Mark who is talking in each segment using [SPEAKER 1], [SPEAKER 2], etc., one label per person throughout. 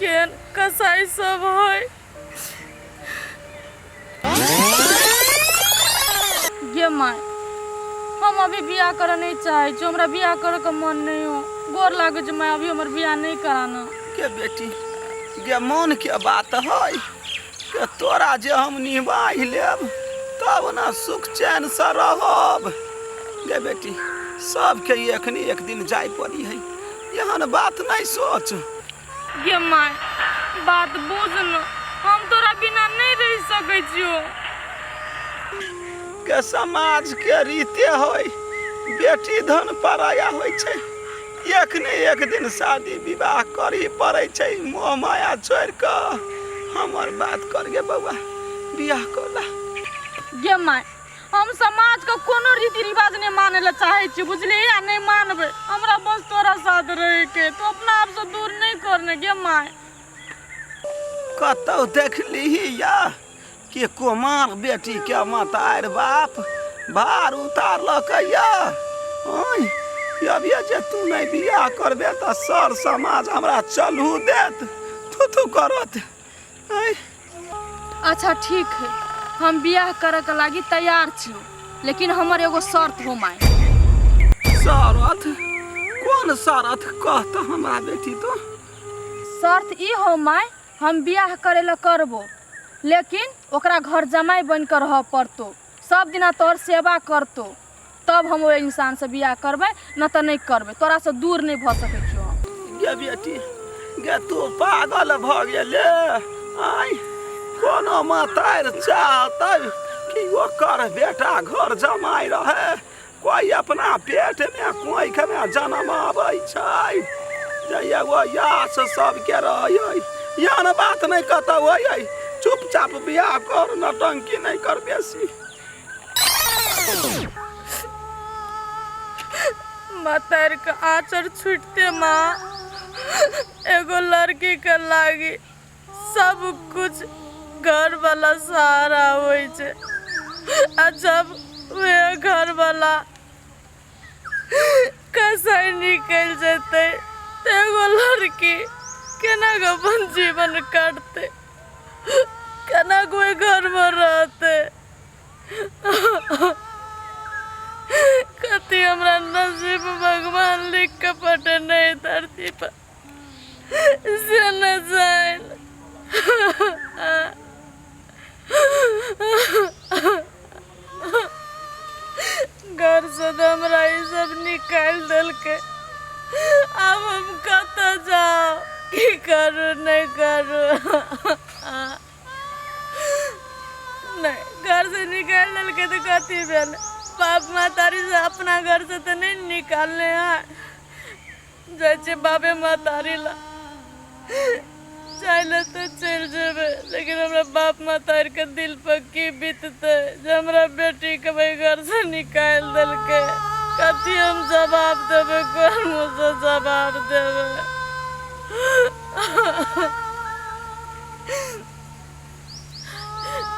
[SPEAKER 1] केन कसाई सब है। ये माय हम अभी बियाह कर नहीं चाहे जो हमरा बियाह करे का मन नहीं हो। गोर लागे जो मैं अभी हमर बियाह नहीं कराना।
[SPEAKER 2] के बेटी गे मन के बात है के तोरा जे हम निभाई लेब तब ना सुख चैन से रहब। गे बेटी सबके एखनी एक दिन जाय पड़ी है, यहाँ बात नहीं सोच।
[SPEAKER 1] ये माय बात बुझ न, हम तोरा बिना नहीं रह सकै छियो।
[SPEAKER 2] के समाज के रीते होय बेटी धन पराया होय छै, एखने एक दिन शादी विवाह करी पड़े छै। मोह माया छोड़ के हमर बात कर गे बउआ, बियाह करला।
[SPEAKER 1] ये माय हम समाज का कोनो रीति रिवाज नहीं माने ला चाहे छी, बुझली या नहीं मानबे। हमरा बस तोरा साथ रहे के, तो अपना आप से दूर नहीं करने। गे माय
[SPEAKER 2] कतौ देख लीही या कि कुमार बेटी के मतार बाप भार उतारलक या अभी जे तू नहीं बियाह करबे तो सर समाज हमरा चलू देत थू करत।
[SPEAKER 1] अच्छा ठीक है, हम बियाह करे के लागी तैयार छी, लेकिन हमर एगो शर्त हो माय।
[SPEAKER 2] शरत? कौन शरत कहत हमरा बेटी? तो
[SPEAKER 1] शर्त ई हो माय, हम बियाह करे ला करबो, लेकिन ओकरा घर जमाई बन कर रह पड़तो, सब दिना तोर सेवा करतो, तब हम वो इंसान से बियाह करबे, न तो नहीं करबे। तोरा से दूर नहीं भ सके छियो।
[SPEAKER 2] गे बेटी गे तू पागल भ गेले। आई कोनो मतार चाहतै कि ओकर बेटा घर जमाई रहे, कोई अपना पेट में कोई में जन्म आबै छै जे एगो यास सबके रहै। यहाँ बात नहीं कहता है, चुपचाप बियाह कर, नटंकी नहीं कर बेसी।
[SPEAKER 1] मतार के आचर छूटते माँ, एगो लड़की के लागी सब कुछ घर वाला सहारा होय छे। जब वे घर वाला कसाई निकल जेते तो एगो लड़की केना के अपन जीवन काटते, केना कोई घर में रहते। कति हमरा नसीब भगवान लिख के पटे नहीं धरती पर से न जान। घर से तो हमरा ये सब निकाल दिल के, अब हम कत जाओ, की करू नहीं करू। नहीं, घर से निकाल दिल के तो कथी भेल, बाप मातारी से अपना घर से तो नहीं निकालने हैं। जैसे बाबे मातारी ला चाहे तो चल जेबे, लेकिन हमरा बाप मातारी के दिल पर की बीतते जो हमरा बेटी के भाई घर से निकाल दिल के। कथी हम जवाब देवे, कौन मुझसे जवाब देवे।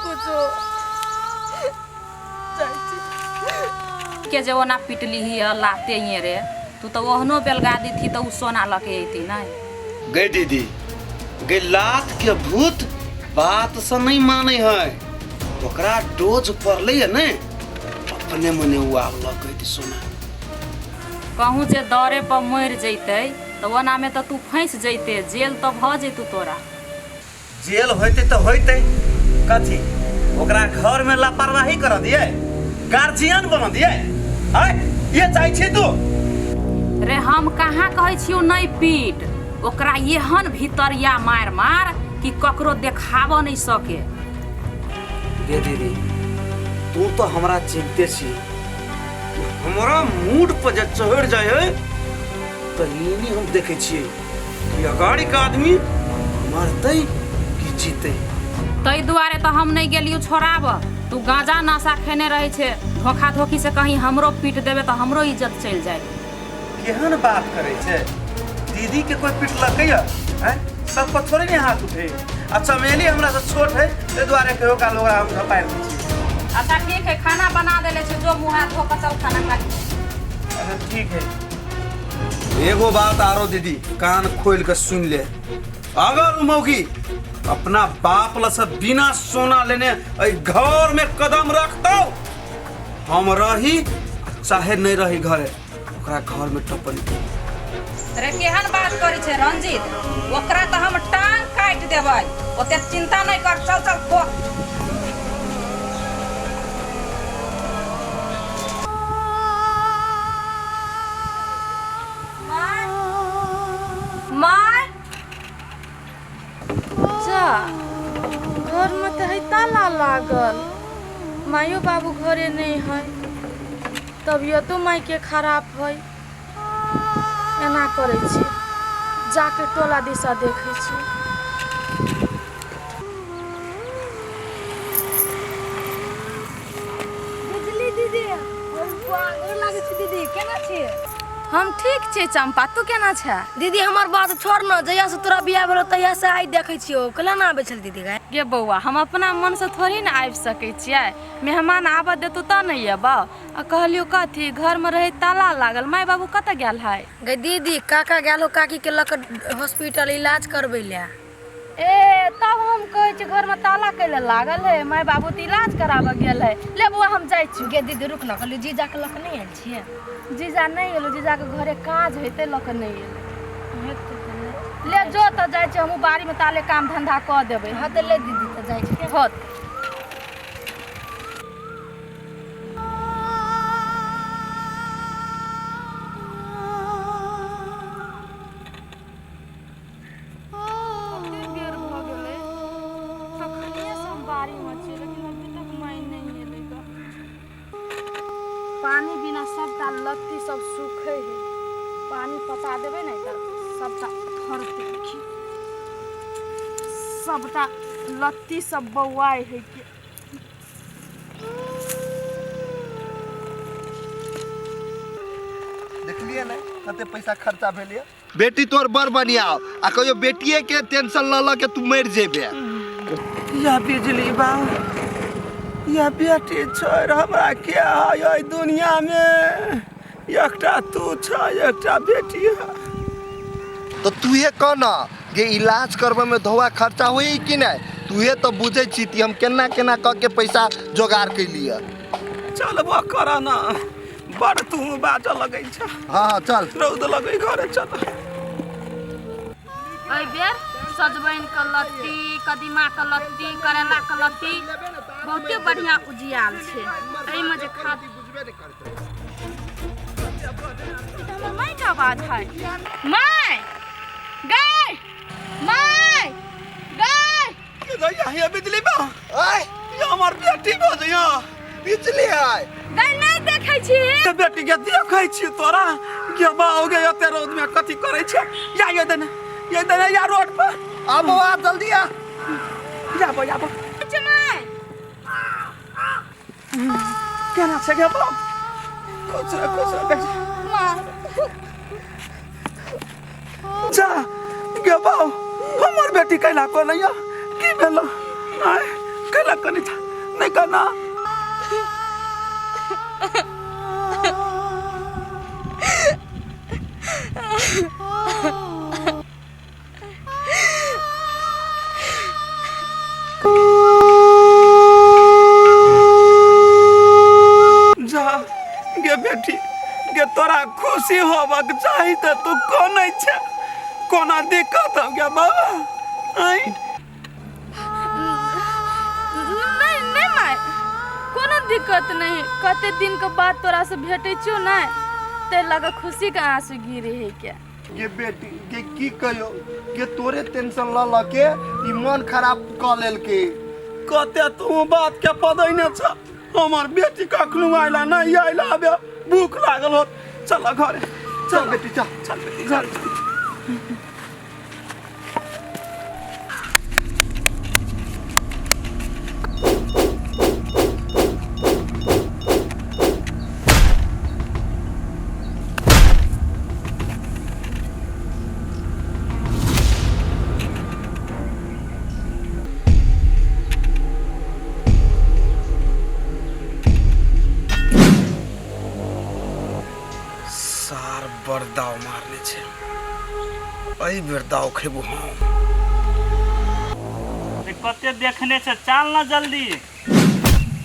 [SPEAKER 1] कुछो
[SPEAKER 3] के जे ओना पिटली ही लाते ही रे, तू तो ओहनो बेलगा दी थी तो उ सोना लके अती नहीं।
[SPEAKER 2] गई दीदी गई लात के भूत बात से नहीं माने है, ओकरा डोज पड़ले है ने अपने मने हुआ लगे सोना।
[SPEAKER 3] कहूँ जे दौरे पर मर जैते तो ओना में तो तू फंस जैते, जेल तो भ जैतू तोरा।
[SPEAKER 2] जेल होते तो होते कथी, ओकरा घर में लापरवाही कर दिए, गार्जियन बना दिए। ये चाहे छी तू?
[SPEAKER 3] रे हम कहाँ कहे छियो नहीं पीट, ओकरा एहन भीतरिया मार मार कि ककरो देखाब नहीं सके।
[SPEAKER 2] गे दीदी तू तो हमरा चिंते छी, हमारा मूड पर जब चढ़ जाए तो इनी हम देखे छिए कि अगाड़ी का आदमी मरते कि जीते।
[SPEAKER 3] तई दुआरे तो हम नहीं गेलियो छोड़ाब। तू गांजा नशा खेने रहे छे, धोखा धोखी से कहीं हमरो पीट देवे तो हमरो इज्जत चल जाए।
[SPEAKER 2] केहन बात करे छे, दीदी के कोई पिटलकै है? सबको थोड़े नहीं हाथ उठे। अच्छा मेली हमरा से छोट है, ते द्वारे कहो का लोग हम धपार दी छी।
[SPEAKER 3] अच्छा ठीक है, खाना बना देले छे, जो मुंह हाथ धो के चल खाना खा।
[SPEAKER 2] अच्छा ठीक है।
[SPEAKER 4] एगो बात आरो दीदी कान खोल के सुन ले,
[SPEAKER 2] अगर मौगी अपना बाप ला से बिना सोना लेने ऐ घर में कदम रखतो हम रही चाहे नहीं रही घरे ओकरा घर में टपन
[SPEAKER 3] रे केहन बात करी छे रंजीत ओकरा तो हम टांग काट देबै ओते चिंता नहीं कर चल चल खो
[SPEAKER 1] माय जा घर में तो है ताला लागल मायो बाबू घरे नहीं है तबियतो माई के खराब है एना करे छी जाके टोला दिशा देखे छी
[SPEAKER 4] बुझली दीदी हम पागल लागे छी दीदी केना छी
[SPEAKER 1] हम ठीक छे चंपा तू केना छे
[SPEAKER 4] दीदी हमार बात छोड़ न जहिया से तोरा बियाह भेलो तहिया से आई देखे छियो कला ना आबे छल दीदी गाय
[SPEAKER 1] गे बौआ हम अपना मन से थोड़ी ना आबि सकै छियै मेहमान आबऽ देतौ त नहीं अबऽ आ कहलियो कथी घर में रहे ताला लागल माय बाबू कतऽ गेल है
[SPEAKER 4] गे दीदी काका गेलो काकी के लक हॉस्पिटल इलाज करबै ले
[SPEAKER 1] ए तब हम कहै छी घर में ताला कैले लागल है माय बाबू त इलाज कराबऽ गेल है ले बौआ हम जाइ छी
[SPEAKER 4] गे दीदी रुक न कहली जीजा के लक नहीं आयल छियै
[SPEAKER 1] जीजा नहीं एलो जीजा के घरे काज हेतै लऽ के नहीं एलो ले जो त जाइ छी हमहू बाड़ी में ताले काम धंधा क देबै
[SPEAKER 4] हां त ले दीदी त जाइ छी
[SPEAKER 1] होत पानी बिना सबटा लत्ती सब सूखे है पानी पटा देवे नहीं तो सबटा फरते देखी सबटा लत्ती सब बौआई है के
[SPEAKER 5] देखलिए ना कते पैसा खर्चा भेलिए बेटी तोर बड़ बढ़िया आ कहियो बेटिए के टेंशन ल के तू मर जेबे
[SPEAKER 2] या बिजली बा या बेटी छोड़ हमरा क्या है दुनिया में एकटा तू छ एकटा बेटी है
[SPEAKER 5] तो तूहे कह ना जे इलाज करबे में धोआ खर्चा होई कि नहीं तूहे तो बुझे छी ती हम केना केना क के पैसा जोगाड़ कैलिए
[SPEAKER 2] चल वो करा ना बड़ तू बाज लगै छ
[SPEAKER 5] हां चल
[SPEAKER 2] रौद लगै घरे चल
[SPEAKER 1] ऐ बेर सजबैन के लत्ती कदीमा के लत्ती करेला के लत्ती बहुते बढ़िया उजियाल छे एहि में जे खा हमर माय के आवाज है माय गाय माय गाय
[SPEAKER 2] के गया है बिजली बा
[SPEAKER 5] आय
[SPEAKER 2] ये हमर बेटी बजैया
[SPEAKER 5] बिजली आय
[SPEAKER 1] गाय नहीं देखै छी
[SPEAKER 2] के बेटी के देखै छी तोरा के बा हो गया एते रौद में कथि करै छ या ये देना या रोड पर
[SPEAKER 5] अब आ जल्दी आ
[SPEAKER 2] या
[SPEAKER 1] माय
[SPEAKER 2] केना छै गे बा कुछ
[SPEAKER 1] मां
[SPEAKER 2] जा गे बा हमर बेटी कैला को नहीं की भेलो आय कैला को नहीं करना जा गे बेटी गे तोरा खुशी होबक चाही त तू कोनै छ कोना दिक्कत हो गया बाबा आई
[SPEAKER 1] नहीं माय कोनो दिक्कत नहीं कते दिन के बाद तोरा से भेटै छियो ना ते लगे खुशी के आंसू गिरे है क्या
[SPEAKER 5] ये बेटी के की कहियो के तोरे टेंशन ल के ई मन खराब क लेल के
[SPEAKER 2] कते तू बात के पदैने छ हमर बेटी कखनो आइला नहीं आइला बे भूख लागल हो चल घरे
[SPEAKER 5] चल बेटी चल
[SPEAKER 2] चल बेटी घर चल सार बड़ दाव मारने छे एहि बेर दाव खेबो हम
[SPEAKER 6] कते देखने से चाल ना जल्दी।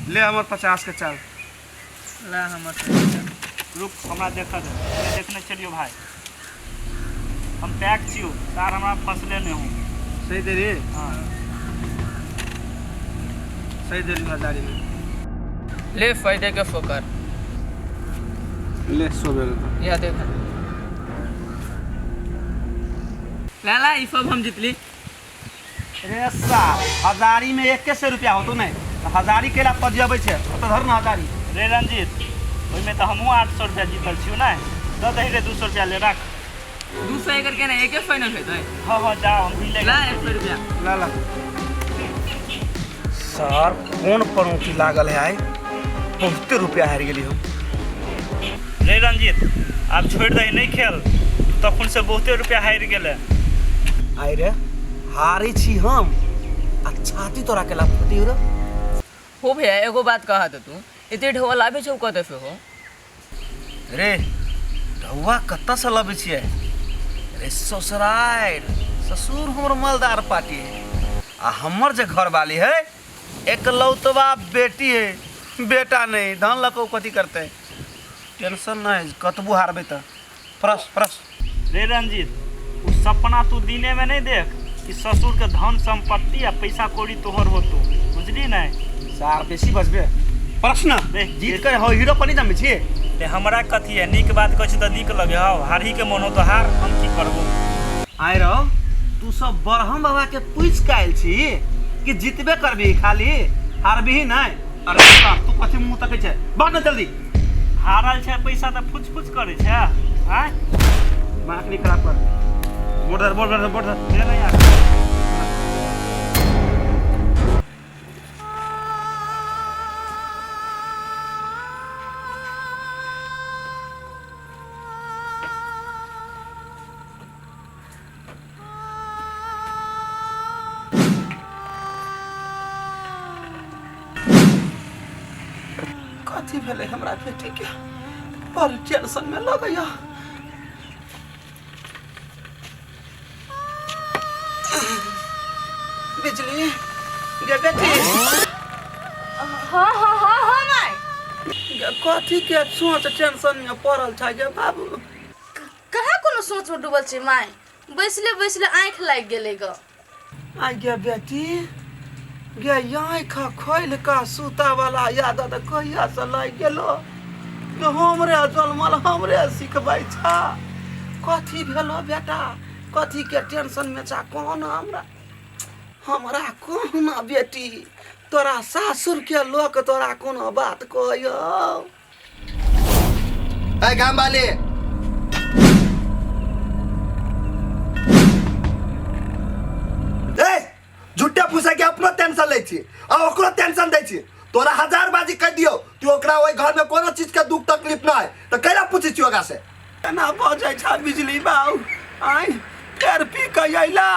[SPEAKER 2] ले हमर 50 के चाल।
[SPEAKER 6] ला हमर 50। रुक हमरा देखा दे, देखने चलियो भाई। हम पैक छियो, तार हमरा फसले नहीं हूँ।
[SPEAKER 2] सही दे रे।
[SPEAKER 6] हाँ
[SPEAKER 2] सही दे रे हजारी में।
[SPEAKER 7] ले फायदे के फोकर
[SPEAKER 2] ले 100 बेल।
[SPEAKER 7] या देख लाला ई सब हम जितली।
[SPEAKER 2] रे साल हजारी में 100 रुपया होतो नहीं। हजारी केला पजियाबै छे। तो धर ना हजारी।
[SPEAKER 6] रे रंजीत, ओइमे तो हमहूँ 800 रुपया जीतल छियो ना। दे दही रे 200 रुपया ले रख।
[SPEAKER 7] 200 एकर के ना एके फाइनल है तो
[SPEAKER 6] हाँ हाँ जा हम भी ले
[SPEAKER 7] ला 100 रुपया
[SPEAKER 2] ला ला। सर कौन परोंठी लागल है आई? बहुते रुपया हार गेली हम।
[SPEAKER 6] रे रंजीत, आप छोड़ दही नहीं खेल। तखन से बहुते रुपया हार गेले।
[SPEAKER 2] आई रे हारी छी हम। अच्छा ती तोरा केला फटी रे।
[SPEAKER 7] हो भैया एगो बात कहा तो तू इते ढोल लाबे छौ कते से हो
[SPEAKER 2] रे ढौआ कत्ता से लबे छिए? रे ससुराल ससुर हमर मालदार पार्टी है। आ हमर जे घर वाली है एकलौतवा बेटी है। बेटा नहीं धन लको कथी करते? टेंशन नहीं कतबू हारबे त प्रस प्रस।
[SPEAKER 6] रे रंजीत, उस सपना तू दिने में नहीं देख कि ससुर के धन संपत्ति या पैसा कौड़ी तोहर होतो, बुझली नहीं?
[SPEAKER 2] सार बेसी बजबे प्रश्न जीत कर हो हीरो पनी जमे छी।
[SPEAKER 6] ते हमरा कथी है नीक बात कहै छी त नीक लगे हो, हारही के मन हो तो हार, हम की करबो।
[SPEAKER 2] आइ रहो तू सब बरहम बाबा के पूछ के आइल छी कि जीतबे करबी खाली हारबी नहीं। अरे तू कथी मुंह तकै छै? बात न जल्दी।
[SPEAKER 6] हारल छै पैसा त फुच फुच करे छै। आय
[SPEAKER 2] दिमाग नहीं खराब कर। बोर्डर बोर्डर बोर्डर
[SPEAKER 6] ले नहीं यार।
[SPEAKER 2] कथी भेले हमरा बेटी के? बड़ टेंशन में लगैया। बिजली गे बेटी
[SPEAKER 1] हाँ हाँ हाँ हाँ माय।
[SPEAKER 2] गे कथी के सोच टेंशन में पड़ल छै गे बाबू?
[SPEAKER 1] कहाँ कोनो सोच में डूबल छै माय? बैसले बैसले आँख लाग गेलै ग।
[SPEAKER 2] आई गे बेटी गे आँख खोल का सूता वाला याद त कहिया से लाग गेलो? गे हमरे जन्मल हमरे सिखबै छा। कथी भेलो बेटा? कथी के टेंशन में छा? कौन हमरा कौन बेटी? तोरा सासुर के लोग तोरा कोनो बात कहियो?
[SPEAKER 5] ए गाम वाले ए झूठे फुसा के अपनो टेंशन ले छी आ ओकरो टेंशन दै छी। तोरा 1000 बाजी कह दियो तू ओकरा ओइ घर में कोनो चीज के दुख तकलीफ ना है त कैला पूछी छी ओकरा से?
[SPEAKER 2] केना बजै छा बिजली बाऊ? आई कर पी के अइला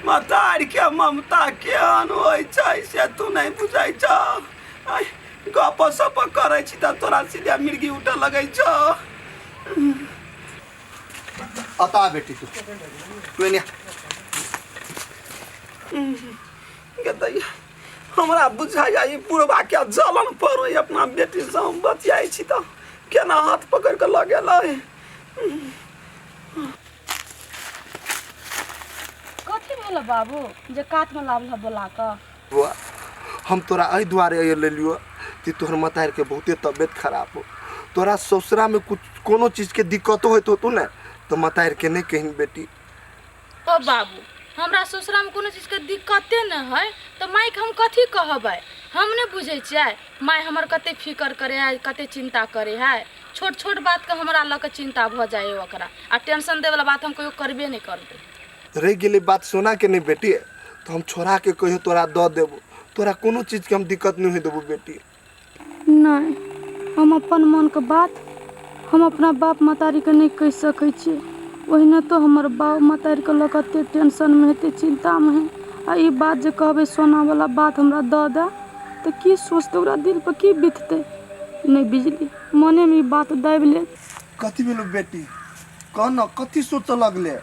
[SPEAKER 2] मतार के ममता केहन होइ छै से तू नहीं बुझै छ। आई गप सप करै छी त तोरा सीधे मिर्गी उठे लगै छ।
[SPEAKER 5] अता बेटी तू ने
[SPEAKER 2] के दैया हमरा बुझाइया ई बुढ़वा के जलन पड़ो अपना बेटी से हम बतियाई छी त केना हाथ पकड़ के लगेलै।
[SPEAKER 1] कथी भेल बाबू जे काट में लाभ बोला क?
[SPEAKER 5] बुआ हम तोरा एहि दुआरे ले लियो कि तोहर मतार के बहुते तबियत खराब हो। तोरा ससुरा में कुछ कोनो चीज के दिक्कत होत हो तू ने तो मतार के नहीं कहीं बेटी।
[SPEAKER 1] ओ बाबू हमरा ससुरा में कोनो चीज के दिक्कते न है तो माई के हम कथी कहबै? हम ने बुझे छियै माई हमर कते फिकर करे है, कते चिंता करे है। छोट छोट बात के हमरा ल के चिंता भ जाए ओकरा आ टेंशन दे वाला बात हम कहियो करबे नहीं करबै।
[SPEAKER 5] रह गेले बात सोना के नहीं बेटी तो हम छोड़ा के कहियो तोरा द देबो। तोरा कोनो चीज के हम दिक्कत नहीं हो देबो बेटी।
[SPEAKER 1] नहीं हम अपन मन के बात हम अपना बाप मतारी के नहीं कह सकै छी। ओहिना तो हमर बाप मतारी के ल कते टेंशन में हेते चिंता में है। आ ई बात जे कहबे सोना वाला बात हमरा द दे तो की सोचते ओकरा दिल पर की बीतते? नहीं बिजली मने में ई बात दाबि ले।
[SPEAKER 5] कथी भेलो बेटी? कहना कथी सोच लगले?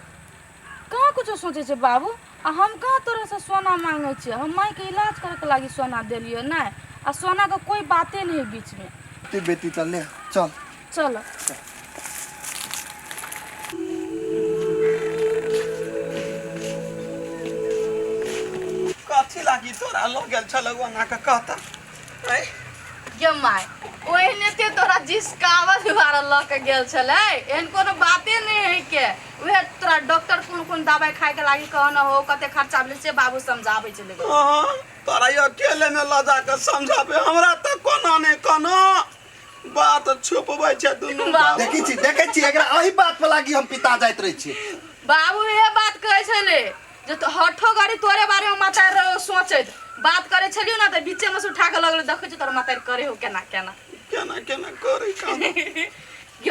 [SPEAKER 1] कहाँ कुछ सोचे छे बाबू? आ हम कहाँ तोरा से सोना मांगे छियै, हम माई के इलाज करे के लागी सोना देलियै नहीं, आ सोना का कोई बाते नहीं बीच में।
[SPEAKER 5] ते बेटी चल ले चल।
[SPEAKER 1] चलो
[SPEAKER 2] कथी लागी तोरा लग गेल छलौ ना के कहता ऐ
[SPEAKER 1] गे माई ओहने ते तोरा जिसकावत द्वारा ल के गेल छलै, एहन कोनो बाते नहीं है के। उहे तोरा डॉक्टर कोन दवाई खाए के लागी कहना हो, कते खर्चा भेल से बाबू समझाबै छलै।
[SPEAKER 2] तोरा ये अकेले में ल जा के समझाबे, हमरा त कोनो ने कोनो बात छुपबै छै दुनू।
[SPEAKER 5] देखै छी एकरा एही बात पर लागी हम पिता जाइत रहै छी।
[SPEAKER 1] बाबू ये बात कहै छलै जे तो हठो गाड़ी तोरे बारे में माता सोचैत बात करे छलियो ना, त बीचे में से उठा के लगले देखै छ तोर माता करे हो केना केना
[SPEAKER 2] केना केना करे काम।